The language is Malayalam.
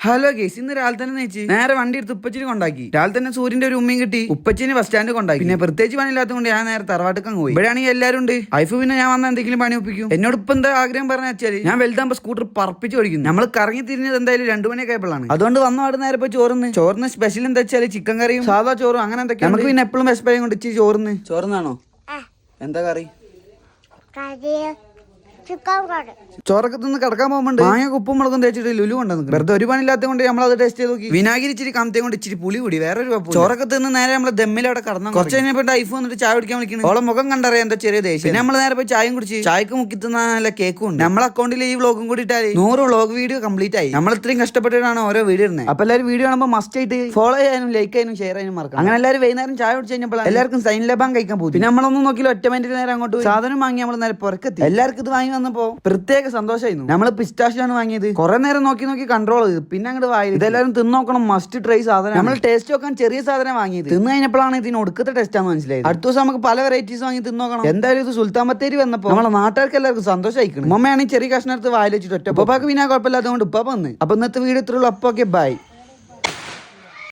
ഹലോ ഗേസ്, ഇന്ന് രാവിലെ തന്നെ നെയ്ച്ച് നേരെ വണ്ടി എടുത്ത് ഉപ്പച്ചിന് കൊണ്ടാക്കി. രാവിലെ തന്നെ സൂര്യന്റെ ഒരു ഉമ്മയും കിട്ടി. ഉപ്പച്ചിന് ബസ് സ്റ്റാൻഡ് കൊണ്ടാക്കി. പിന്നെ പ്രത്യേകിച്ച് പണിയില്ലാത്തതുകൊണ്ട് ഞാൻ നേരെ തറവാട്ടിക്കങ്ങ് പോയി. ഇവിടെയാണെങ്കിൽ എല്ലാവരും ഉണ്ട്. ഐഫ് പിന്നെ ഞാൻ വന്ന എന്തെങ്കിലും പണി ഒപ്പിക്കും. എന്നോട് ഇപ്പൊ എന്താ ആഗ്രഹം പറഞ്ഞ വെച്ചാൽ ഞാൻ വലുതാകുമ്പോ സ്കൂട്ടർ പറപ്പിച്ച് ഓടിക്കുന്നു. നമ്മൾ കറങ്ങി തിരിഞ്ഞത് എന്തായാലും 2 മണിയൊക്കെ ആയപ്പോഴാണ്. അതുകൊണ്ട് വന്ന അവിടെ നേരെ പോയി ചോറിന് സ്പെഷ്യൽ എന്താ വെച്ചാൽ ചിക്കൻ കറിയും സാധാ ചോറും അങ്ങനെ എന്തൊക്കെ. നമുക്ക് പിന്നെ എപ്പോഴും വിശപ്പയും കൊണ്ട് ഇച്ചിരി ചോറുന്നാണോ? എന്താ കറി? ചോറൊക്കെ തിന്ന് കിടക്കാൻ പോകുമ്പോൾ മാങ്ങ ഉപ്പും മുളകും തേച്ചിട്ട് ലുലു കൊണ്ടുവന്നു. വെറുതെ ഒരു പണിയില്ലാത്ത കൊണ്ട് നമ്മൾ അത് ടേസ്റ്റ് ചെയ്ത് നോക്കി. വിനാഗിരി ഇച്ചിരി കമത്തെ കൊണ്ട് ഇച്ചിരി പുളി കൂടി വേറൊരു കുഴപ്പം. ചോറൊക്കെ തിന്ന് നേരെ നമ്മളെ ദമ്മിൽ അവിടെ കടന്നു. കുറച്ച് കഴിഞ്ഞപ്പോൾ ഐഫ് വന്നിട്ട് ചായ കുടിക്കാൻ വിളിക്കുന്നു. ഓളെ മുഖം കണ്ടറിയാം എന്താ ചെറിയ ദേഷ്യം. പിന്നെ നമ്മൾ നേരെ പോയി ചായയും കുടിച്ച് ചായക്ക് മുക്കി തിന്ന നല്ല കേക്കും ഉണ്ട്. നമ്മളെ അക്കൗണ്ടിൽ ഈ വ്ളോഗും കൂടി ഇട്ടാൽ 100 വ്ളോഗ് വീഡിയോ കംപ്ലീറ്റ് ആയി. നമ്മൾ ഇത്രയും കഷ്ടപ്പെട്ടിട്ടാണ് ഓരോ വീഡിയോ ഇടുന്നത്. അപ്പൊ എല്ലാവരും വീഡിയോ കാണുമ്പോൾ മസ്റ്റ് ആയിട്ട് ഫോളോ ചെയ്യാനും ലൈക്ക് ചെയ്യാനും ഷെയർ ചെയ്യാനും മറക്കാം. അങ്ങനെ എല്ലാവരും വൈകുന്നേരം ചായ കുടിച്ച് കഴിഞ്ഞപ്പോൾ എല്ലാവർക്കും സൈൻ ലബാൻ കഴിക്കാൻ പോകും. പിന്നെ നമ്മളൊന്നും നോക്കിയില്ല, ഒറ്റ മിനിറ്റ് നേരം അങ്ങോട്ട് സാധനം വാങ്ങി നമ്മൾ നേരെ പുറക്കെത്തി. എല്ലാവർക്കും ഇത് വാങ്ങി വന്നപ്പോ പ്രത്യേക സന്തോഷമായിരുന്നു. നമ്മൾ പിസ്റ്റാഷിലാണ് വാങ്ങിയത്. കുറെ നേരം നോക്കി കൺട്രോൾ ചെയ്തു. പിന്നെ അങ്ങോട്ട് വായി ഇതെല്ലാവരും തിന്നോക്കണം, മസ്റ്റ് ട്രൈ സാധനം. നമ്മൾ ടേസ്റ്റ് നോക്കാൻ ചെറിയ സാധനം വാങ്ങിയത്. തിന്നു കഴിഞ്ഞപ്പോഴാണ് ഇതിന് ഒടുക്കത്തെ ടേസ്റ്റ് ആണെന്ന് മനസ്സിലായത്. അടുത്ത ദിവസം നമുക്ക് പല വെറൈറ്റീസ് വാങ്ങി തിന്നോക്കണം. എന്തായാലും ഇത് സുൽത്താൻ ബത്തേരി വന്നപ്പോൾ നമ്മളെ നാട്ടുകാർക്ക് എല്ലാവർക്കും സന്തോഷമായിരിക്കണം. ഉമ്മയാണെങ്കിൽ ചെറിയ കഷ്ണം എടുത്ത് വായിൽ വെച്ചിട്ട് ഒറ്റ ഉപ്പാക്ക് പിന്നെ കുഴപ്പമില്ലാത്തതുകൊണ്ട് ഉപ്പ വന്ന്. അപ്പൊ ഇന്നത്തെ വീഡിയോ ഇത്രയുള്ളൂ. അപ്പൊ ഓക്കെ, ബൈ.